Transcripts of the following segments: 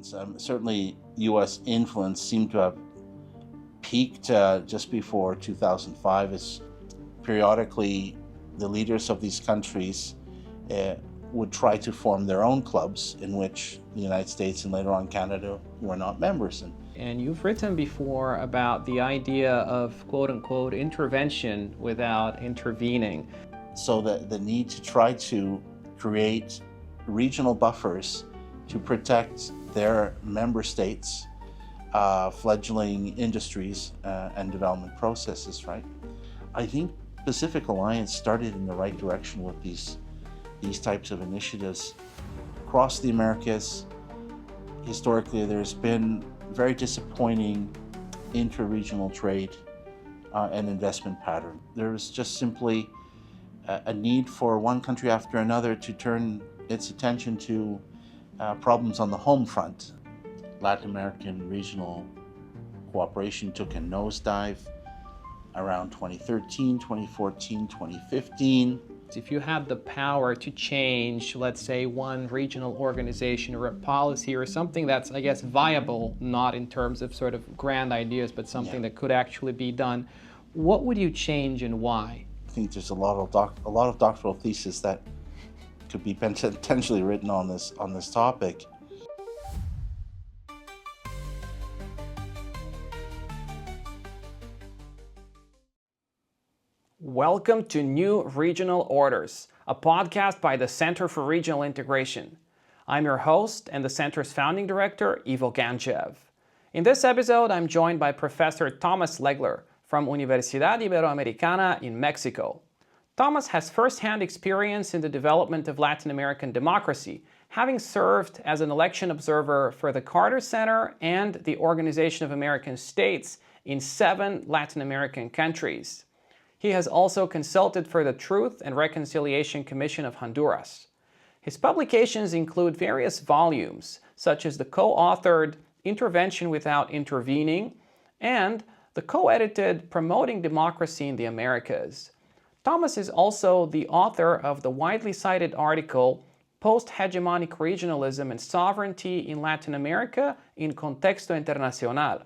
influence. Certainly, U.S. influence seemed to have peaked just before 2005, as periodically the leaders of these countries would try to form their own clubs in which the United States and later on Canada were not members. And you've written before about the idea of quote-unquote intervention without intervening. So the need to try to create regional buffers to protect their member states' fledgling industries and development processes, right? I think Pacific Alliance started in the right direction with these types of initiatives. Across the Americas, historically, there's been very disappointing inter-regional trade and investment pattern. There's just simply a need for one country after another to turn its attention to problems on the home front. Latin American regional cooperation took a nosedive around 2013, 2014, 2015. If you had the power to change, let's say, one regional organization or a policy or something that's, I guess, viable, not in terms of sort of grand ideas, but something that could actually be done, what would you change and why? I think there's a lot of doctoral theses that could be potentially written on this topic. Welcome to New Regional Orders, a podcast by the Center for Regional Integration. I'm your host and the Center's founding director, Ivo Ganchev. In this episode, I'm joined by Professor Thomas Legler from Universidad Iberoamericana in Mexico. Thomas has first-hand experience in the development of Latin American democracy, having served as an election observer for the Carter Center and the Organization of American States in 7 Latin American countries. He has also consulted for the Truth and Reconciliation Commission of Honduras. His publications include various volumes, such as the co-authored Intervention Without Intervening and the co-edited Promoting Democracy in the Americas. Thomas is also the author of the widely cited article Post-Hegemonic Regionalism and Sovereignty in Latin America in Contexto Internacional.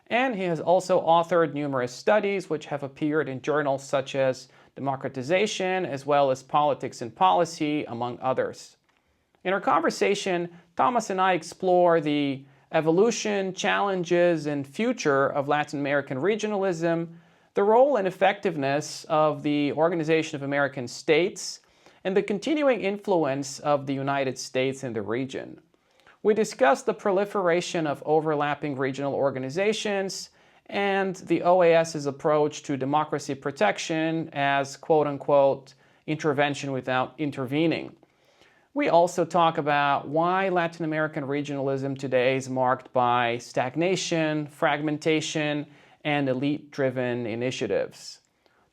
And he has also authored numerous studies which have appeared in journals such as Democratization, as well as Politics and Policy, among others. In our conversation, Thomas and I explore the evolution, challenges, and future of Latin American regionalism, the role and effectiveness of the Organization of American States, and the continuing influence of the United States in the region. We discussed the proliferation of overlapping regional organizations and the OAS's approach to democracy protection as quote-unquote intervention without intervening. We also talk about why Latin American regionalism today is marked by stagnation, fragmentation, and elite-driven initiatives.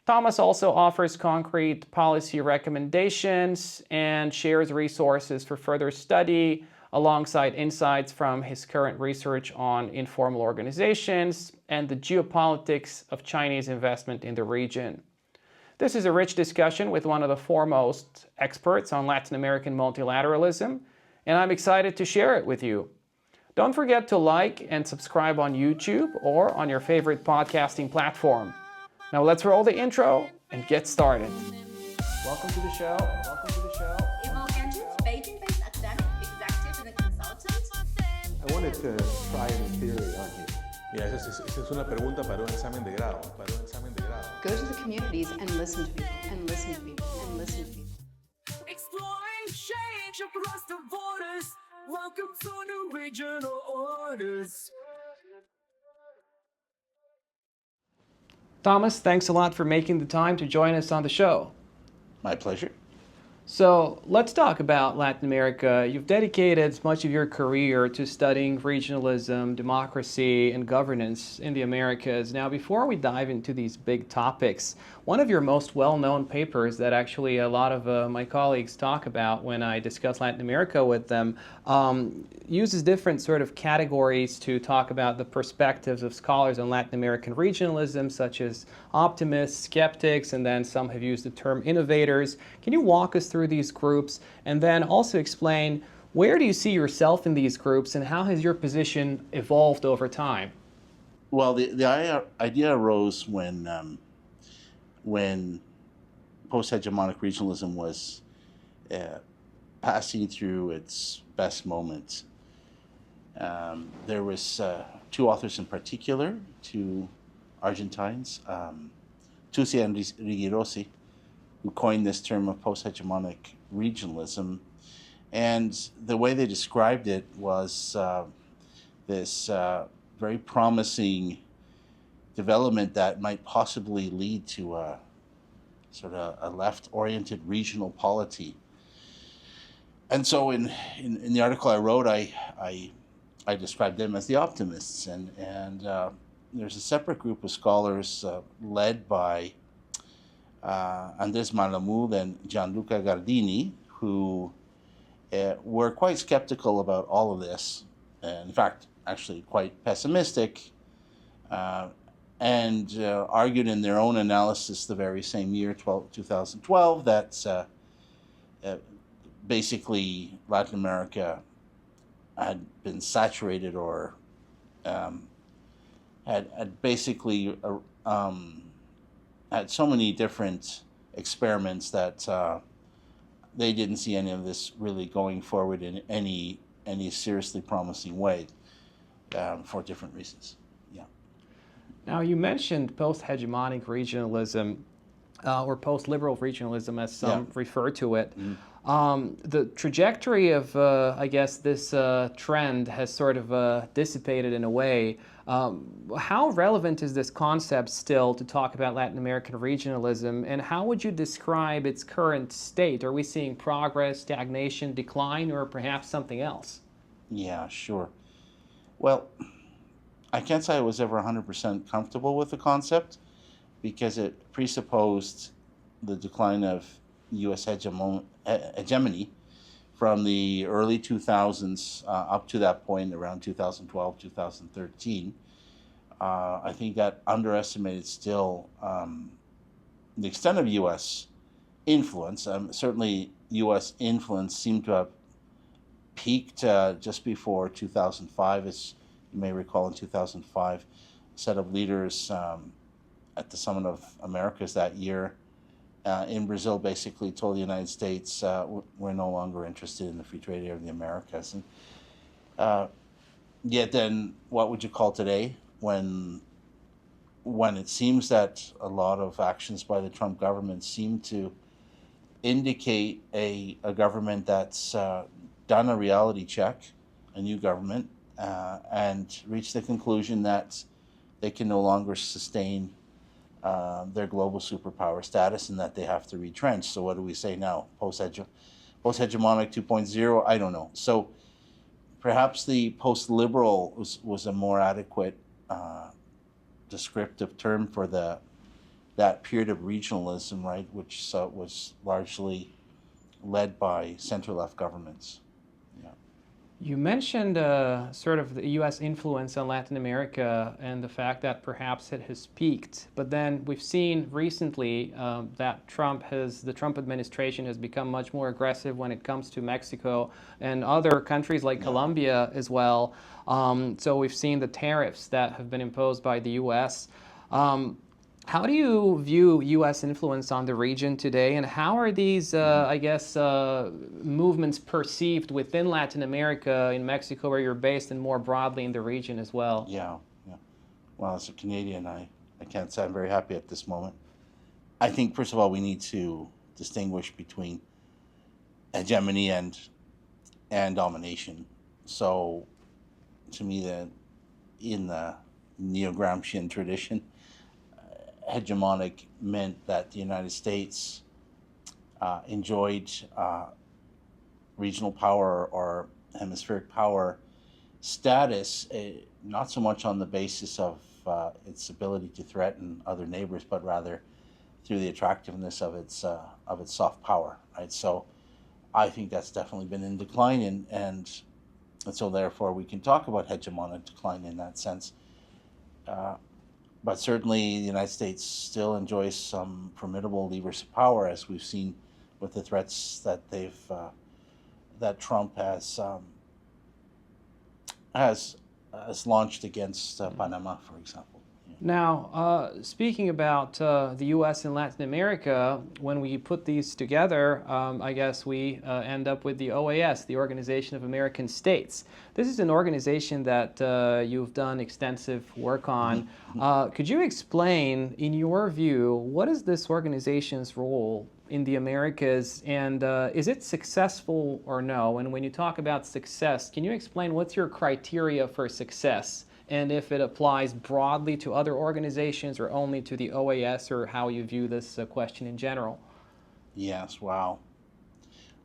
Thomas also offers concrete policy recommendations and shares resources for further study alongside insights from his current research on informal organizations and the geopolitics of Chinese investment in the region. This is a rich discussion with one of the foremost experts on Latin American multilateralism, and I'm excited to share it with you. Don't forget to like and subscribe on YouTube or on your favorite podcasting platform. Now let's roll the intro and get started. Welcome to the show. Ivo Ganchev, Beijing-based academic, executive, and a consultant. I wanted to try a theory on you. Mira, esa es una pregunta para un examen de grado. Go to the communities and listen to people, Exploring change across the borders. Welcome to New Regional Orders. Thomas, thanks a lot for making the time to join us on the show. My pleasure. So let's talk about Latin America. You've dedicated much of your career to studying regionalism, democracy, and governance in the Americas. Now, before we dive into these big topics, one of your most well-known papers that actually a lot of my colleagues talk about when I discuss Latin America with them uses different sort of categories to talk about the perspectives of scholars on Latin American regionalism, such as Optimists, Skeptics, and then some have used the term Innovators. Can you walk us through these groups and then also explain Where do you see yourself in these groups, and how has your position evolved over time? Well, the idea arose when post-hegemonic regionalism was passing through its best moments. There was two authors in particular, two Argentines, Tusi and Rigirosi, who coined this term of post-hegemonic regionalism. And the way they described it was this very promising development that might possibly lead to a sort of a left-oriented regional polity. And so in the article I wrote, I described them as the Optimists. And there's a separate group of scholars led by Andres Malamud and Gianluca Gardini, who were quite skeptical about all of this, and in fact, actually quite pessimistic, and argued in their own analysis the very same year, 2012, that basically Latin America had been saturated or had basically had so many different experiments that they didn't see any of this really going forward in any seriously promising way for different reasons. Yeah. Now, you mentioned post-hegemonic regionalism, or post-liberal regionalism, as some refer to it. The trajectory of, I guess, this trend has sort of dissipated in a way. How relevant is this concept still to talk about Latin American regionalism, and how would you describe its current state? Are we seeing progress, stagnation, decline, or perhaps something else? Yeah, sure. Well, I can't say I was ever 100% comfortable with the concept because it presupposed the decline of U.S. hegemony from the early 2000s up to that point, around 2012, 2013. I think that underestimated still the extent of U.S. influence. Certainly, U.S. influence seemed to have peaked just before 2005. As you may recall, in 2005, a set of leaders at the Summit of Americas that year in Brazil basically told the United States we're no longer interested in the free trade area of the Americas. And yet then, what would you call today when it seems that a lot of actions by the Trump government seem to indicate a government that's done a reality check, a new government, and reached the conclusion that they can no longer sustain their global superpower status and that they have to retrench. So what do we say now? Post-hegemonic 2.0? I don't know. So perhaps the post-liberal was a more adequate descriptive term for that period of regionalism, right, which was largely led by center-left governments. You mentioned sort of the U.S. influence on Latin America and the fact that perhaps it has peaked. But then we've seen recently that the Trump administration has become much more aggressive when it comes to Mexico and other countries like Colombia as well. So we've seen the tariffs that have been imposed by the U.S. How do you view U.S. influence on the region today, and how are these, movements perceived within Latin America, in Mexico, where you're based, and more broadly in the region as well? Yeah. Well, as a Canadian, I can't say I'm very happy at this moment. I think, first of all, we need to distinguish between hegemony and domination. So, to me, in the Neo-Gramscian tradition, hegemonic meant that the United States enjoyed regional power or hemispheric power status, not so much on the basis of its ability to threaten other neighbors, but rather through the attractiveness of its soft power. Right. So I think that's definitely been in decline, and so therefore we can talk about hegemonic decline in that sense. But certainly the United States still enjoys some formidable levers of power, as we've seen with the threats that that Trump has launched against Panama, for example. Now, speaking about the U.S. and Latin America, when we put these together, I guess we end up with the OAS, the Organization of American States. This is an organization that you've done extensive work on. Could you explain, in your view, what is this organization's role in the Americas, and is it successful or no? And when you talk about success, can you explain what's your criteria for success? And if it applies broadly to other organizations or only to the OAS, or how you view this question in general? Yes, wow.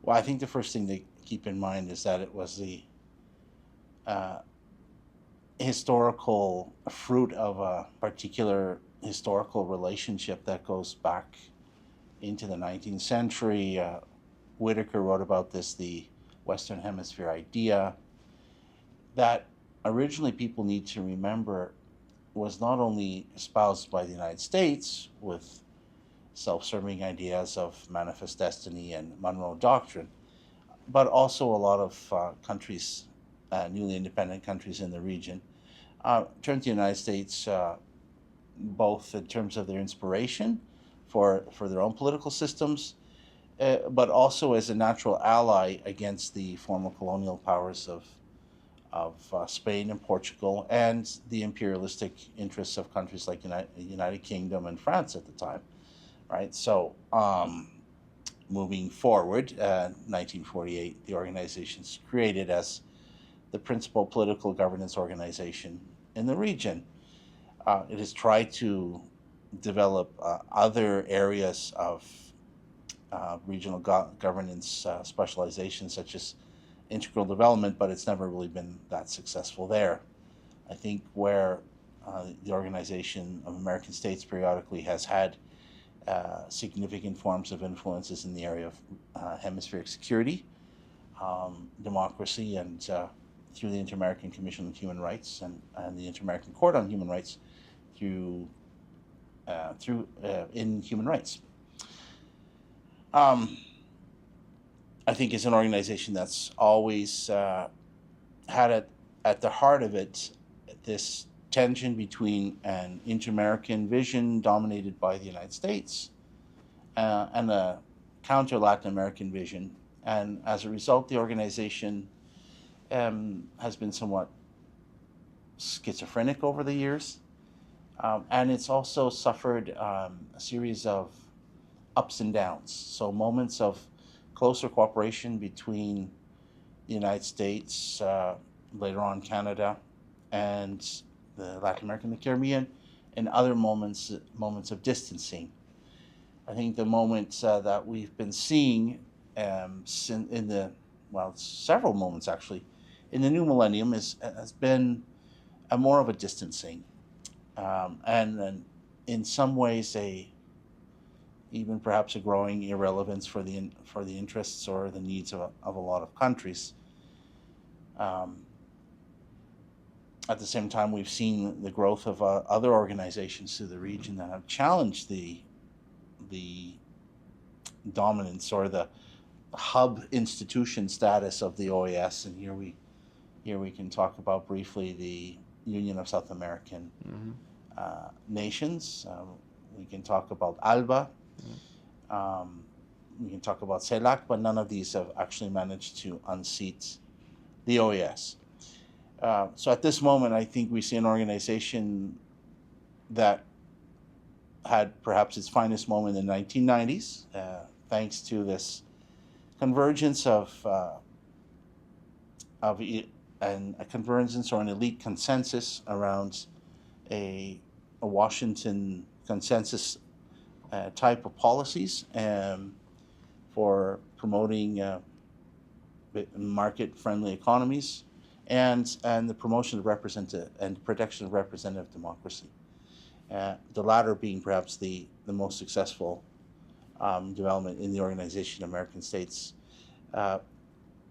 Well, I think the first thing to keep in mind is that it was the historical fruit of a particular historical relationship that goes back into the 19th century. Whitaker wrote about this, the Western Hemisphere idea, that originally people need to remember was not only espoused by the United States with self-serving ideas of manifest destiny and Monroe Doctrine, but also a lot of countries, newly independent countries in the region, turned to the United States both in terms of their inspiration for their own political systems, but also as a natural ally against the former colonial powers of Spain and Portugal, and the imperialistic interests of countries like United Kingdom and France at the time, right? So moving forward, 1948, the organization is created as the principal political governance organization in the region. It has tried to develop other areas of regional governance specialization, such as integral development, but it's never really been that successful there. I think where the Organization of American States periodically has had significant forms of influences in the area of hemispheric security, democracy, and through the Inter-American Commission on Human Rights and the Inter-American Court on Human Rights in human rights. I think it's an organization that's always had at the heart of it this tension between an inter-American vision dominated by the United States and a counter-Latin American vision. And as a result, the organization has been somewhat schizophrenic over the years. And it's also suffered a series of ups and downs. So moments of closer cooperation between the United States, later on Canada, and the Latin America and the Caribbean, and other moments of distancing. I think the moment that we've been seeing several moments actually, in the new millennium has been more of a distancing, and in some ways even perhaps a growing irrelevance for the interests or the needs of a lot of countries. At the same time, we've seen the growth of other organizations through the region that have challenged the dominance or the hub institution status of the OAS, and here we can talk about briefly the Union of South American Nations. We can talk about ALBA. We can talk about CELAC, but none of these have actually managed to unseat the OAS. So at this moment, I think we see an organization that had perhaps its finest moment in the 1990s, thanks to this convergence of a convergence or an elite consensus around a Washington consensus type of policies for promoting market-friendly economies and the promotion of and protection of representative democracy. The latter being perhaps the most successful development in the Organization of American States.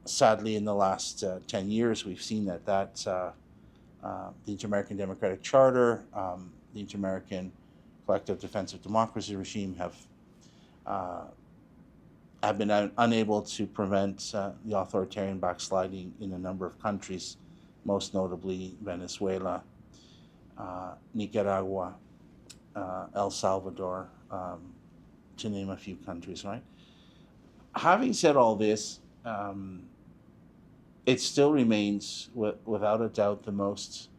Sadly, in the last 10 years, we've seen that the Inter-American Democratic Charter, the Inter-American Collective Defense of Democracy regime have have been unable to prevent the authoritarian backsliding in a number of countries, most notably Venezuela, Nicaragua, El Salvador, to name a few countries, right? Having said all this, it still remains, without a doubt, the most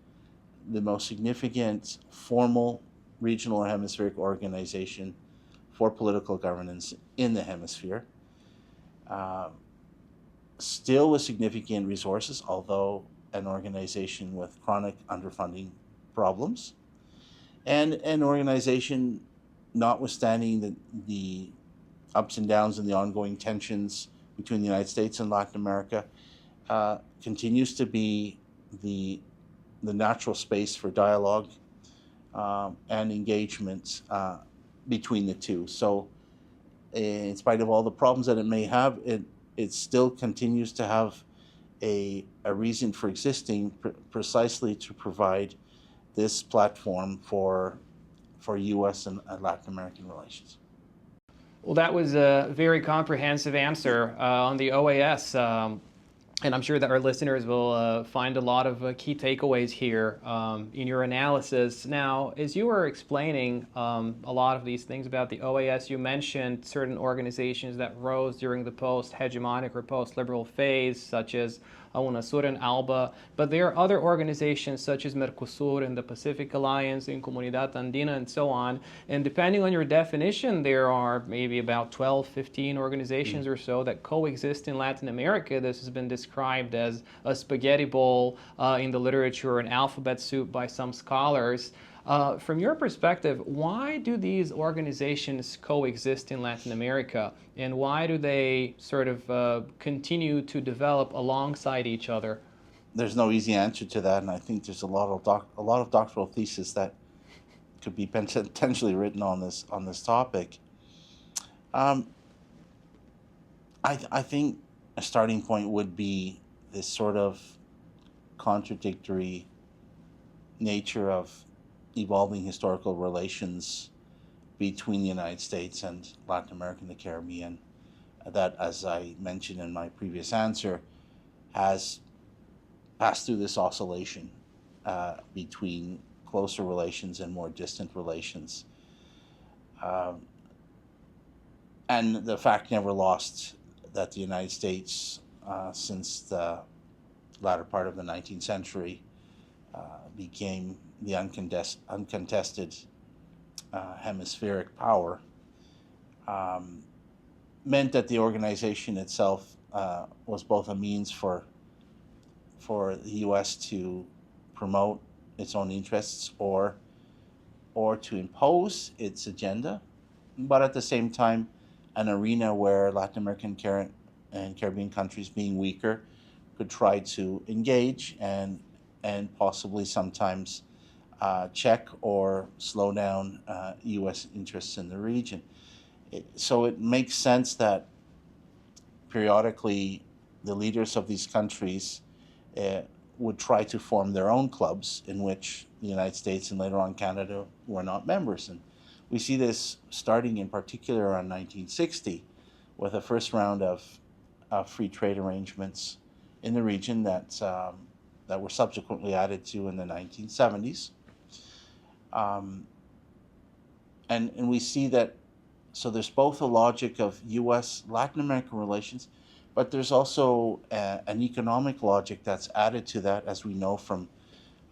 significant formal regional or hemispheric organization for political governance in the hemisphere. Still with significant resources, although an organization with chronic underfunding problems, and an organization, notwithstanding the ups and downs and the ongoing tensions between the United States and Latin America, continues to be the natural space for dialogue and engagement between the two. So in spite of all the problems that it may have, it still continues to have a reason for existing, precisely to provide this platform for U.S. and Latin American relations. Well, that was a very comprehensive answer on the OAS. And I'm sure that our listeners will find a lot of key takeaways here in your analysis. Now, as you were explaining a lot of these things about the OAS, you mentioned certain organizations that rose during the post-hegemonic or post-liberal phase, such as UNASUR and ALBA, but there are other organizations such as Mercosur and the Pacific Alliance and Comunidad Andina and so on. And depending on your definition, there are maybe about 12, 15 organizations or so that coexist in Latin America. This has been described as a spaghetti bowl in the literature, an alphabet soup by some scholars. From your perspective, why do these organizations coexist in Latin America, and why do they sort of continue to develop alongside each other? There's no easy answer to that, and I think there's a lot of doctoral theses that could be potentially written on this topic. I think a starting point would be this sort of contradictory nature of evolving historical relations between the United States and Latin America and the Caribbean, that, as I mentioned in my previous answer, has passed through this oscillation between closer relations and more distant relations. And the fact never lost that the United States, since the latter part of the 19th century, became the uncontested hemispheric power, meant that the organization itself was both a means for the U.S. to promote its own interests or to impose its agenda, but at the same time an arena where Latin American and Caribbean countries, being weaker, could try to engage and possibly sometimes check or slow down U.S. interests in the region. So it makes sense that periodically the leaders of these countries would try to form their own clubs in which the United States and later on Canada were not members. And we see this starting in particular around 1960 with the first round of free trade arrangements in the region that were subsequently added to in the 1970s. And we see that, so there's both a logic of U.S.-Latin American relations, but there's also an economic logic that's added to that, as we know from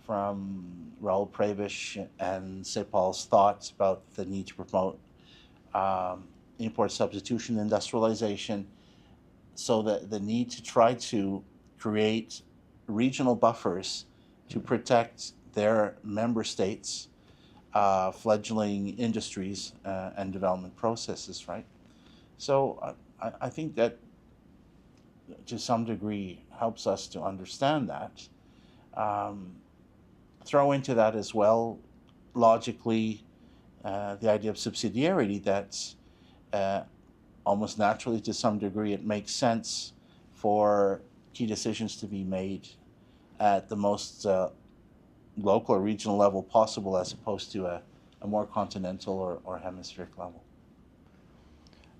Raoul Prebisch and Cepal's thoughts about the need to promote import substitution, industrialization, so that the need to try to create regional buffers to protect their member states' fledgling industries and development processes, right? So I think that to some degree helps us to understand that. Throw into that as well, logically, the idea of subsidiarity, that's almost naturally to some degree it makes sense for key decisions to be made at the most local or regional level possible, as opposed to a more continental or hemispheric level.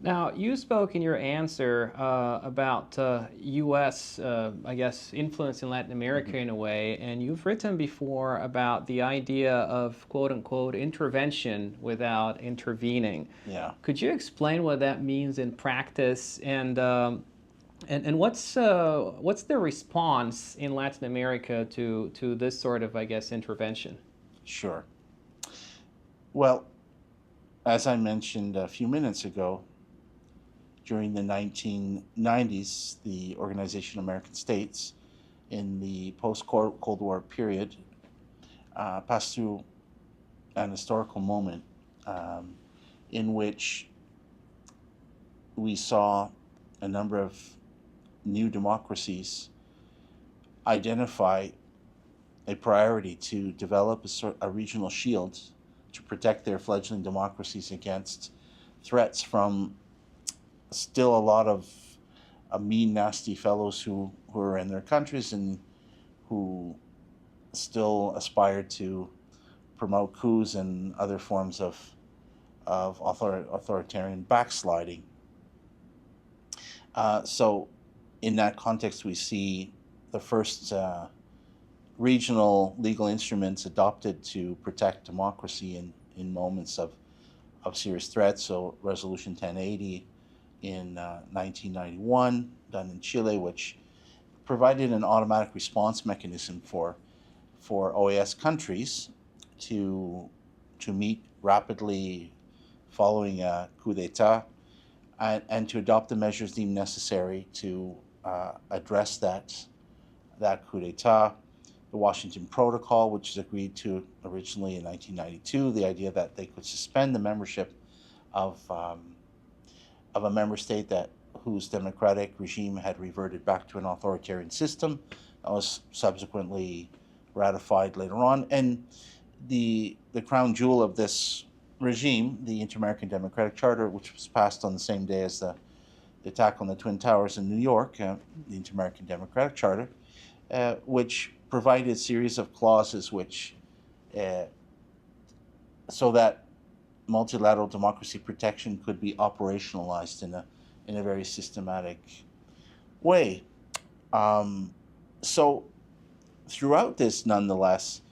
Now, you spoke in your answer about U.S., I guess, influence in Latin America in a way, and you've written before about the idea of quote-unquote intervention without intervening. Yeah. Could you explain what that means in practice, and what's the response in Latin America to this sort of, I guess, intervention? Sure. Well, as I mentioned a few minutes ago, during the 1990s, the Organization of American States, in the post-Cold War period, passed through an historical moment in which we saw a number of new democracies identify a priority to develop a regional shield to protect their fledgling democracies against threats from still a lot of mean, nasty fellows who are in their countries and who still aspire to promote coups and other forms of authoritarian backsliding. So in that context, we see the first regional legal instruments adopted to protect democracy in moments of serious threats. So Resolution 1080 in 1991, done in Chile, which provided an automatic response mechanism for OAS countries to meet rapidly following a coup d'etat and to adopt the measures deemed necessary to address that coup d'etat. The Washington Protocol, which was agreed to originally in 1992, the idea that they could suspend the membership of a member state whose democratic regime had reverted back to an authoritarian system. That was subsequently ratified later on. And the crown jewel of this regime, the Inter-American Democratic Charter, which was passed on the same day as the attack on the Twin Towers in New York, the Inter-American Democratic Charter, which provided a series of clauses which, so that multilateral democracy protection could be operationalized in a very systematic way. So throughout this, nonetheless,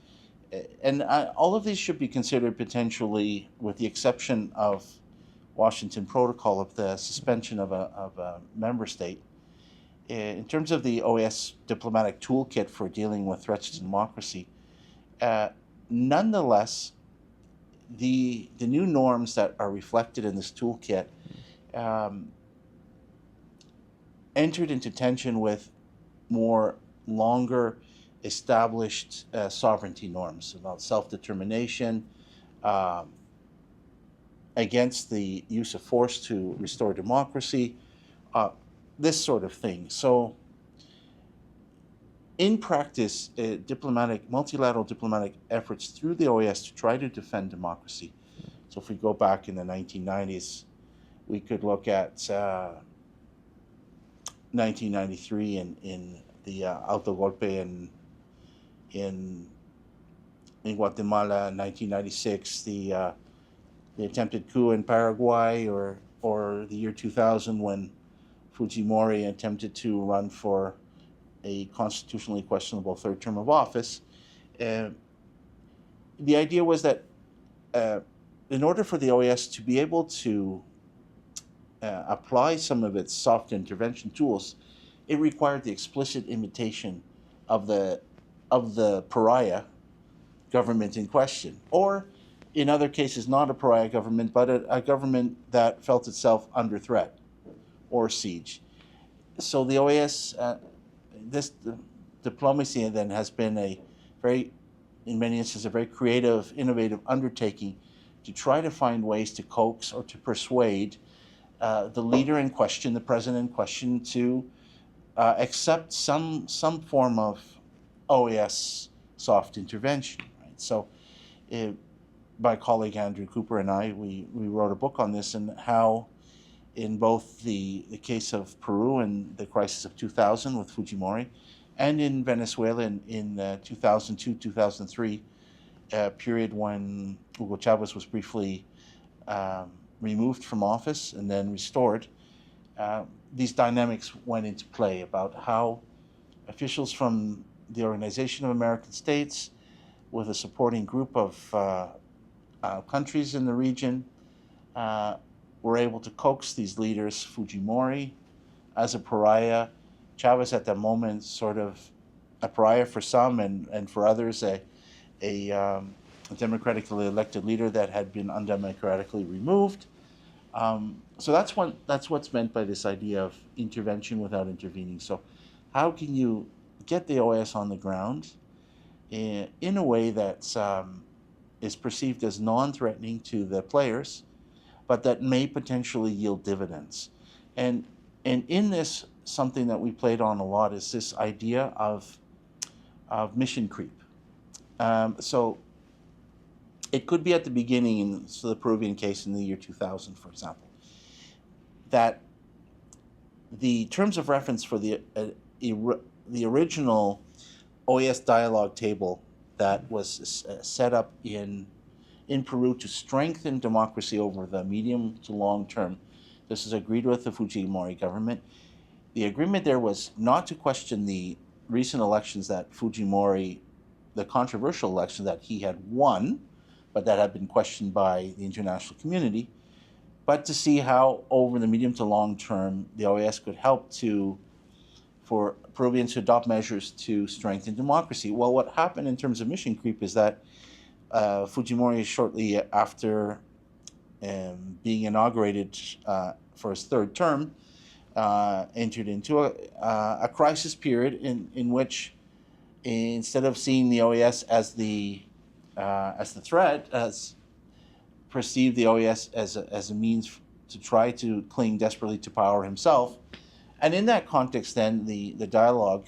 and all of these should be considered potentially, with the exception of Washington Protocol, of the suspension of a member state. In terms of the OAS diplomatic toolkit for dealing with threats to democracy, nonetheless, the new norms that are reflected in this toolkit entered into tension with more longer established sovereignty norms about self-determination, against the use of force to restore democracy, this sort of thing. So in practice, multilateral diplomatic efforts through the OAS to try to defend democracy. So if we go back in the 1990s, we could look at 1993 in the autogolpe in Guatemala, 1996, the attempted coup in Paraguay, or the year 2000 when Fujimori attempted to run for a constitutionally questionable third term of office. The idea was that in order for the OAS to be able to apply some of its soft intervention tools, it required the explicit invitation of the pariah government in question, or in other cases not a pariah government, but a government that felt itself under threat or siege. So the OAS, this diplomacy then has been in many instances, a very creative, innovative undertaking to try to find ways to coax or to persuade the leader in question, the president in question, to accept some form of OAS soft intervention. Right? So my colleague Andrew Cooper and I, we wrote a book on this, and how in both the case of Peru and the crisis of 2000 with Fujimori, and in Venezuela in 2002-2003, period when Hugo Chavez was briefly removed from office and then restored, these dynamics went into play about how officials from the Organization of American States, with a supporting group of countries in the region, were able to coax these leaders, Fujimori as a pariah, Chavez at that moment sort of a pariah for some, and for others a democratically elected leader that had been undemocratically removed. So that's what's meant by this idea of intervention without intervening. So how can you get the OAS on the ground in a way that is perceived as non-threatening to the players, but that may potentially yield dividends? And in this, something that we played on a lot is this idea of mission creep. So it could be at the beginning, in the Peruvian case in the year 2000, for example, that the terms of reference for the original OAS dialogue table that was set up in Peru to strengthen democracy over the medium to long term. This is agreed with the Fujimori government. The agreement there was not to question the recent elections that Fujimori, the controversial election that he had won, but that had been questioned by the international community, but to see how over the medium to long term the OAS could help for Peruvians to adopt measures to strengthen democracy. Well, what happened in terms of mission creep is that Fujimori, shortly after being inaugurated for his third term, entered into a crisis period in which, instead of seeing the OAS as the threat, as perceived the OAS as a means to try to cling desperately to power himself. And in that context, then the dialogue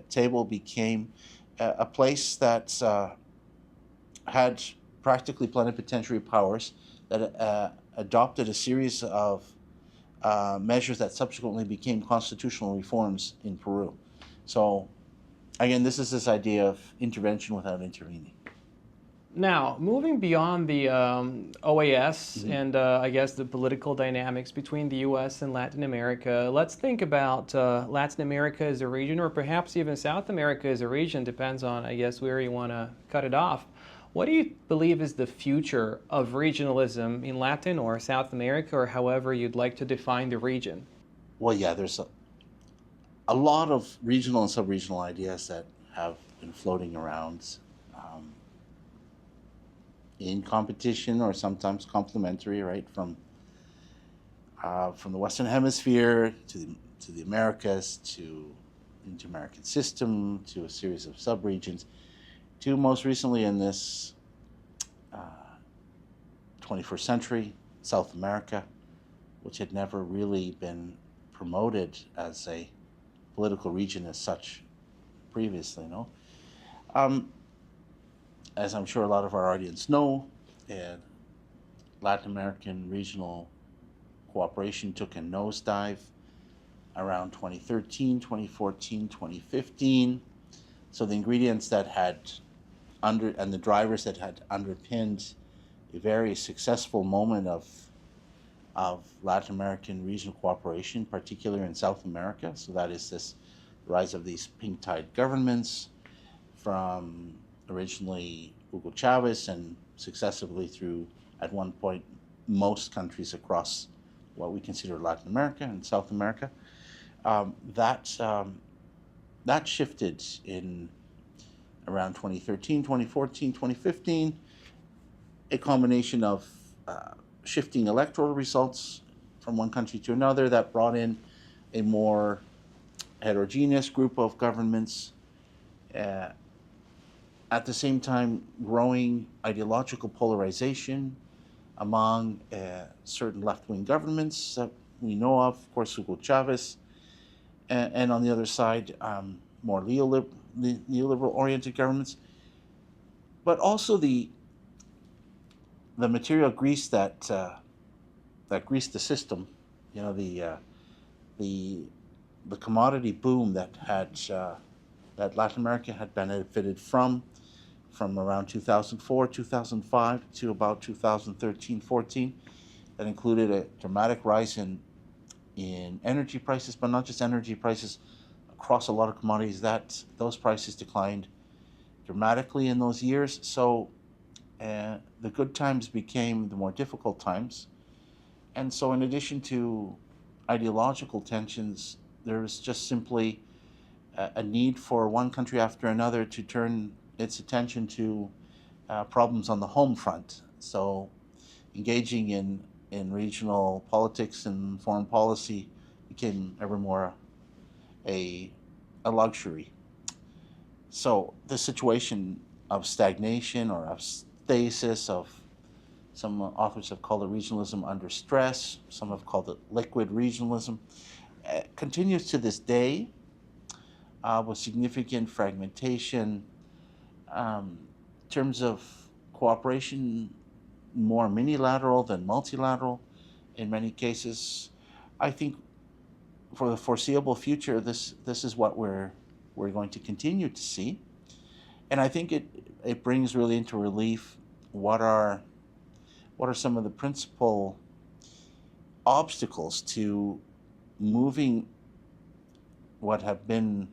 table became a place that had practically plenipotentiary powers, that adopted a series of measures that subsequently became constitutional reforms in Peru. So again, this is this idea of intervention without intervening. Now, moving beyond the OAS and I guess the political dynamics between the U.S. and Latin America, let's think about Latin America as a region, or perhaps even South America as a region, depends on, I guess, where you want to cut it off. What do you believe is the future of regionalism in Latin or South America, or however you'd like to define the region? Well, yeah, there's a lot of regional and sub-regional ideas that have been floating around in competition or sometimes complementary, right? From the Western Hemisphere to the Americas, to the Inter-American system, to a series of sub-regions, to most recently in this 21st century, South America, which had never really been promoted as a political region as such previously, no? As I'm sure a lot of our audience know, Latin American regional cooperation took a nosedive around 2013, 2014, 2015. So the ingredients that had and the drivers that had underpinned a very successful moment of Latin American regional cooperation, particularly in South America. So that is this rise of these pink tide governments from originally Hugo Chavez and successively through, at one point, most countries across what we consider Latin America and South America. That shifted in around 2013, 2014, 2015, a combination of shifting electoral results from one country to another that brought in a more heterogeneous group of governments. At the same time, growing ideological polarization among certain left-wing governments that we know of course, Hugo Chavez, and on the other side, more neoliberal-oriented governments, but also the material grease that greased the system. You know, the commodity boom that Latin America had benefited from around 2004, 2005 to about 2013, 14, that included a dramatic rise in energy prices, but not just energy prices, across a lot of commodities. Those prices declined dramatically in those years. So the good times became the more difficult times. And so in addition to ideological tensions, there was just simply a need for one country after another to turn its attention to problems on the home front. So engaging in regional politics and foreign policy became ever more a luxury. So the situation of stagnation or of stasis, of some authors have called it regionalism under stress, some have called it liquid regionalism, continues to this day with significant fragmentation. In terms of cooperation, more minilateral than multilateral in many cases. I think for the foreseeable future, this is what we're going to continue to see. And I think it brings really into relief what are some of the principal obstacles to moving what have been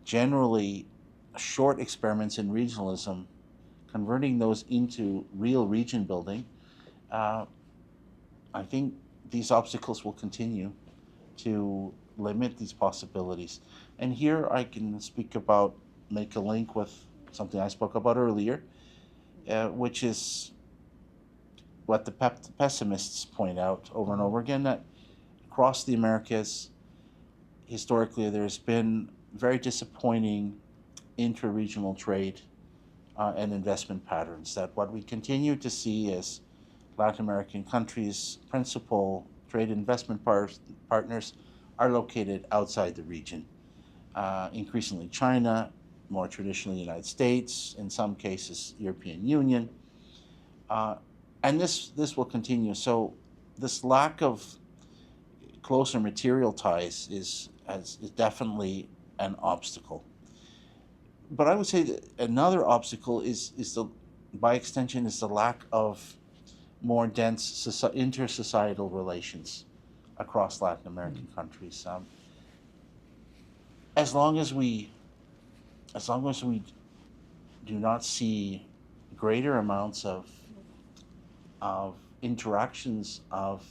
generally short experiments in regionalism, converting those into real region building. I think these obstacles will continue to limit these possibilities. And here I can make a link with something I spoke about earlier, which is what the pessimists point out over and over again, that across the Americas, historically, there's been very disappointing intra-regional trade and investment patterns, that what we continue to see is Latin American countries' principal trade and investment partners are located outside the region. Increasingly China, more traditionally United States, in some cases European Union. And this will continue. So this lack of closer material ties is definitely an obstacle. But I would say that another obstacle is by extension, the lack of more dense inter-societal relations across Latin American countries. As long as we do not see greater amounts of interactions of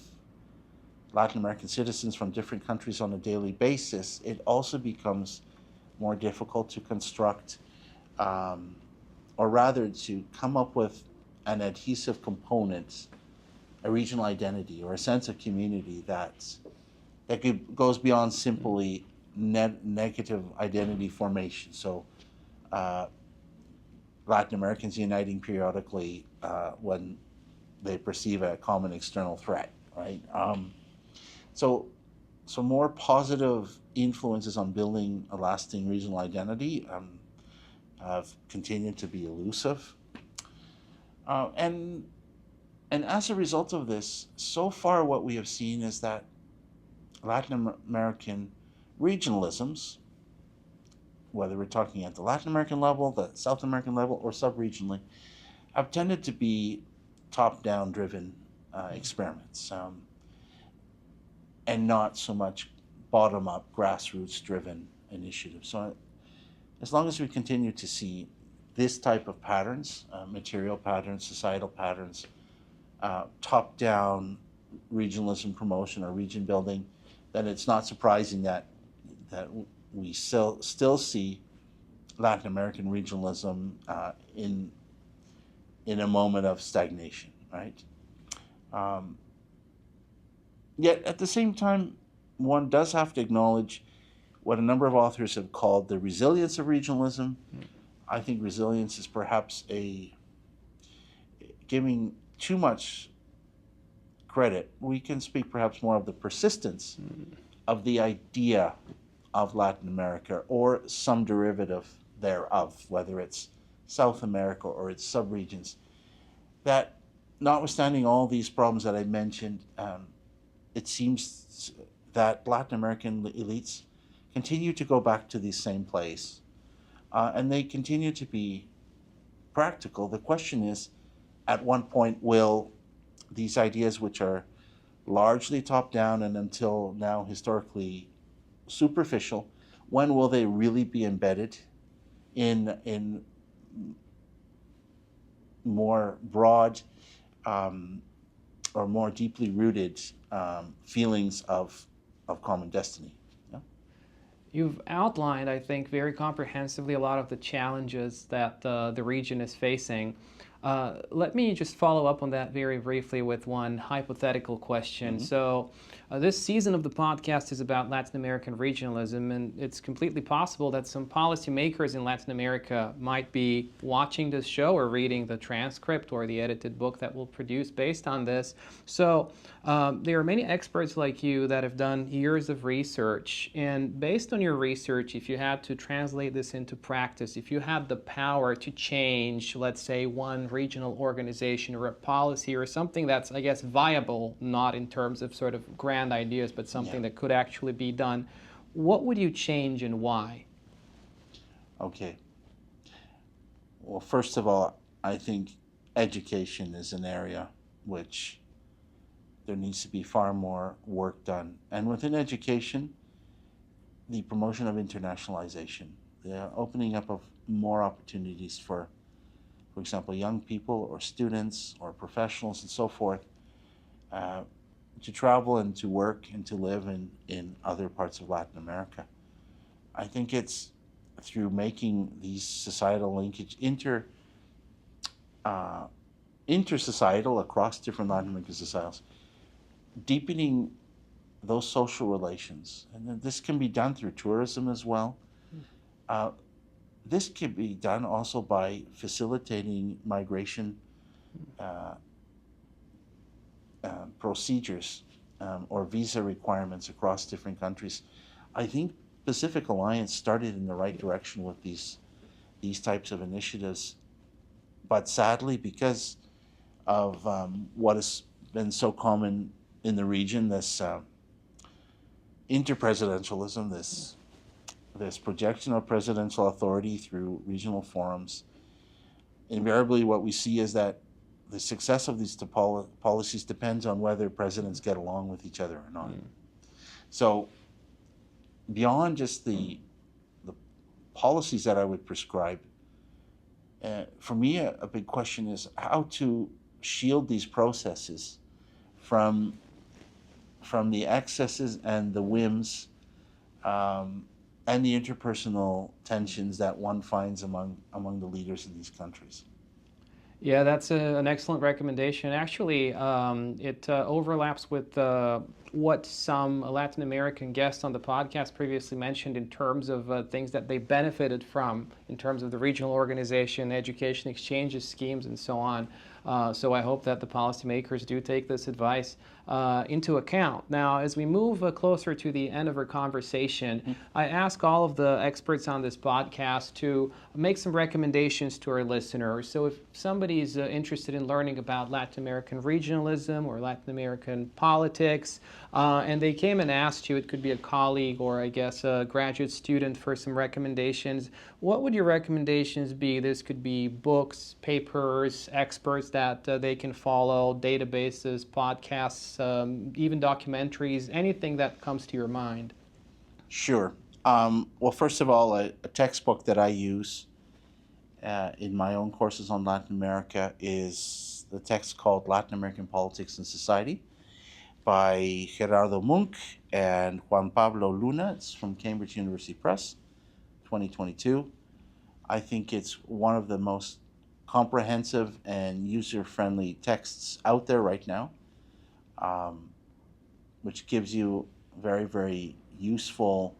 Latin American citizens from different countries on a daily basis, it also becomes more difficult to construct, or rather to come up with an adhesive component, a regional identity or a sense of community that goes beyond simply negative identity formation. So Latin Americans uniting periodically when they perceive a common external threat, right? So more positive influences on building a lasting regional identity have continued to be elusive. And as a result of this, so far what we have seen is that Latin American regionalisms, whether we're talking at the Latin American level, the South American level, or sub-regionally, have tended to be top-down driven experiments, and not so much bottom-up, grassroots-driven initiatives. So as long as we continue to see this type of patterns, material patterns, societal patterns, top-down regionalism promotion or region building, then it's not surprising that we still see Latin American regionalism in a moment of stagnation, right? Yet at the same time, one does have to acknowledge what a number of authors have called the resilience of regionalism. I think resilience is perhaps giving too much credit. We can speak perhaps more of the persistence of the idea of Latin America or some derivative thereof, whether it's South America or its subregions, that notwithstanding all these problems that I mentioned, it seems that Latin American elites continue to go back to the same place, and they continue to be practical. The question is, at one point will these ideas, which are largely top-down and until now historically superficial, when will they really be embedded in more broad or more deeply rooted feelings of common destiny? Yeah? You've outlined, I think, very comprehensively a lot of the challenges that the region is facing. Let me just follow up on that very briefly with one hypothetical question. So, this season of the podcast is about Latin American regionalism, and it's completely possible that some policymakers in Latin America might be watching this show or reading the transcript or the edited book that we'll produce based on this. So, there are many experts like you that have done years of research, and based on your research, if you had to translate this into practice, if you had the power to change, let's say, one regional organization or a policy or something that's, I guess, viable, not in terms of sort of grand ideas, but something that could actually be done, what would you change and why? Okay. Well, first of all, I think education is an area which there needs to be far more work done. And within education, the promotion of internationalization, the opening up of more opportunities for example, young people or students or professionals and so forth, to travel and to work and to live in other parts of Latin America. I think it's through making these societal linkage intersocietal across different Latin American societies, deepening those social relations. And then this can be done through tourism as well. This can be done also by facilitating migration procedures or visa requirements across different countries. I think Pacific Alliance started in the right direction with these types of initiatives, but sadly, because of what has been so common in the region, this interpresidentialism, this projection of presidential authority through regional forums, invariably what we see is that the success of these policies depends on whether presidents get along with each other or not. So beyond just the policies that I would prescribe, for me a big question is how to shield these processes from the excesses and the whims and the interpersonal tensions that one finds among the leaders in these countries. Yeah, that's an excellent recommendation. Actually, it overlaps with what some Latin American guests on the podcast previously mentioned in terms of things that they benefited from in terms of the regional organization, education exchanges, schemes, and so on. So I hope that the policymakers do take this advice into account. Now, as we move closer to the end of our conversation, I ask all of the experts on this podcast to make some recommendations to our listeners. So if somebody's interested in learning about Latin American regionalism or Latin American politics, and they came and asked you, it could be a colleague or I guess a graduate student, for some recommendations, what would your recommendations be? This could be books, papers, experts that they can follow, databases, podcasts, even documentaries, anything that comes to your mind. Sure. Well, first of all, a textbook that I use in my own courses on Latin America is the text called Latin American Politics and Society by Gerardo Munk and Juan Pablo Luna. It's from Cambridge University Press, 2022. I think it's one of the most comprehensive and user-friendly texts out there right now, which gives you very, very useful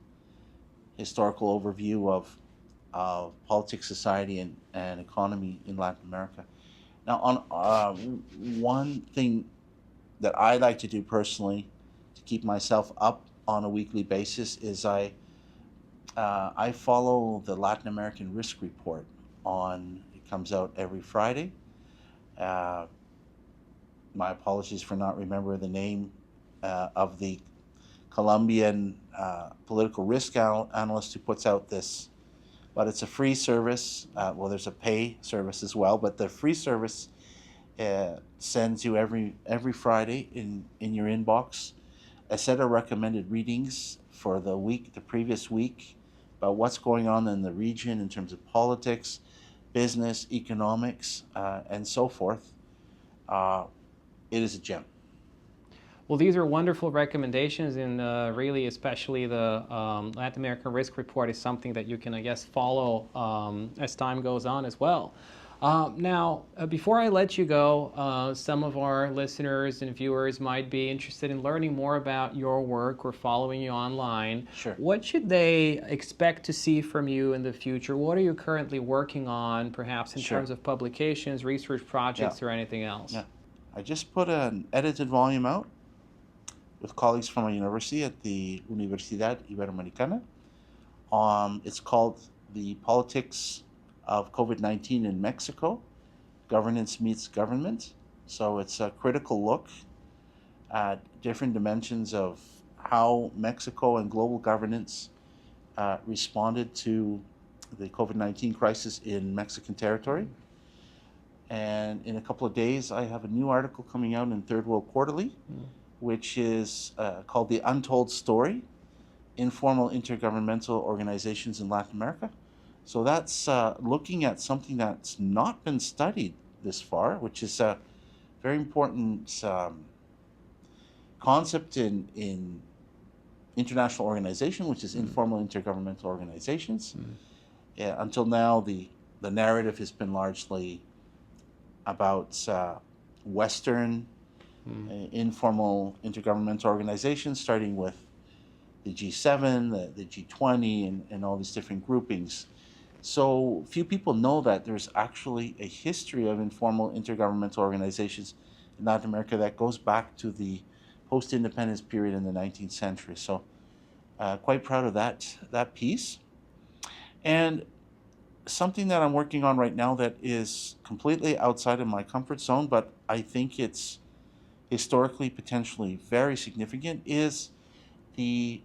historical overview of politics, society, and economy in Latin America. Now, on one thing that I like to do personally to keep myself up on a weekly basis is I follow the Latin American Risk Report it comes out every Friday. My apologies for not remembering the name of the Colombian political risk analyst who puts out this, but it's a free service. Well, there's a pay service as well, but the free service sends you every Friday in your inbox a set of recommended readings for the previous week, about what's going on in the region in terms of politics, business, economics, and so forth. It is a gem. Well, these are wonderful recommendations, and really, especially the Latin American Risk Report is something that you can, I guess, follow as time goes on as well. Now, before I let you go, some of our listeners and viewers might be interested in learning more about your work or following you online. Sure. What should they expect to see from you in the future? What are you currently working on, perhaps in terms of publications, research projects, or anything else? Yeah. I just put an edited volume out with colleagues from my university at the Universidad Iberoamericana. It's called The Politics of COVID-19 in Mexico, Governance Meets Government. So it's a critical look at different dimensions of how Mexico and global governance responded to the COVID-19 crisis in Mexican territory. And in a couple of days, I have a new article coming out in Third World Quarterly, which is called The Untold Story, Informal Intergovernmental Organizations in Latin America. So that's looking at something that's not been studied this far, which is a very important concept in international organization, which is informal intergovernmental organizations. Until now, the narrative has been largely about Western informal intergovernmental organizations, starting with the G7, the G20, and all these different groupings. So few people know that there's actually a history of informal intergovernmental organizations in Latin America that goes back to the post-independence period in the 19th century. So quite proud of that piece. And something that I'm working on right now that is completely outside of my comfort zone, but I think it's historically potentially very significant, is the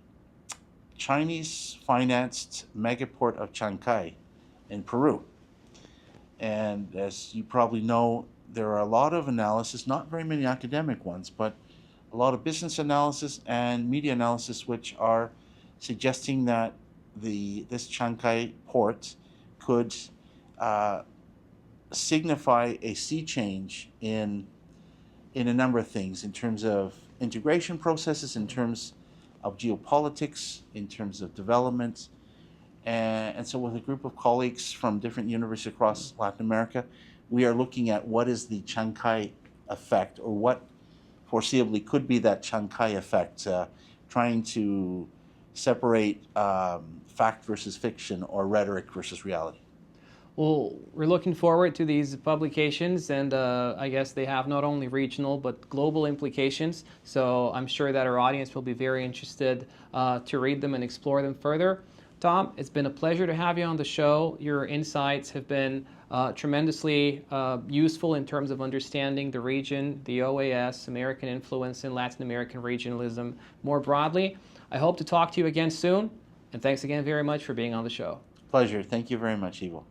Chinese-financed megaport of Chancay in Peru. And as you probably know, there are a lot of analysis, not very many academic ones, but a lot of business analysis and media analysis which are suggesting that this Chancay port could signify a sea change in a number of things, in terms of integration processes, in terms of geopolitics, in terms of development. And so with a group of colleagues from different universities across Latin America, we are looking at what is the Chancay effect, or what foreseeably could be that Chancay effect, trying to separate fact versus fiction, or rhetoric versus reality. Well, we're looking forward to these publications, and I guess they have not only regional but global implications. So I'm sure that our audience will be very interested to read them and explore them further. Tom, it's been a pleasure to have you on the show. Your insights have been tremendously useful in terms of understanding the region, the OAS, American influence in Latin American regionalism more broadly. I hope to talk to you again soon, and thanks again very much for being on the show. Pleasure. Thank you very much, Ivo.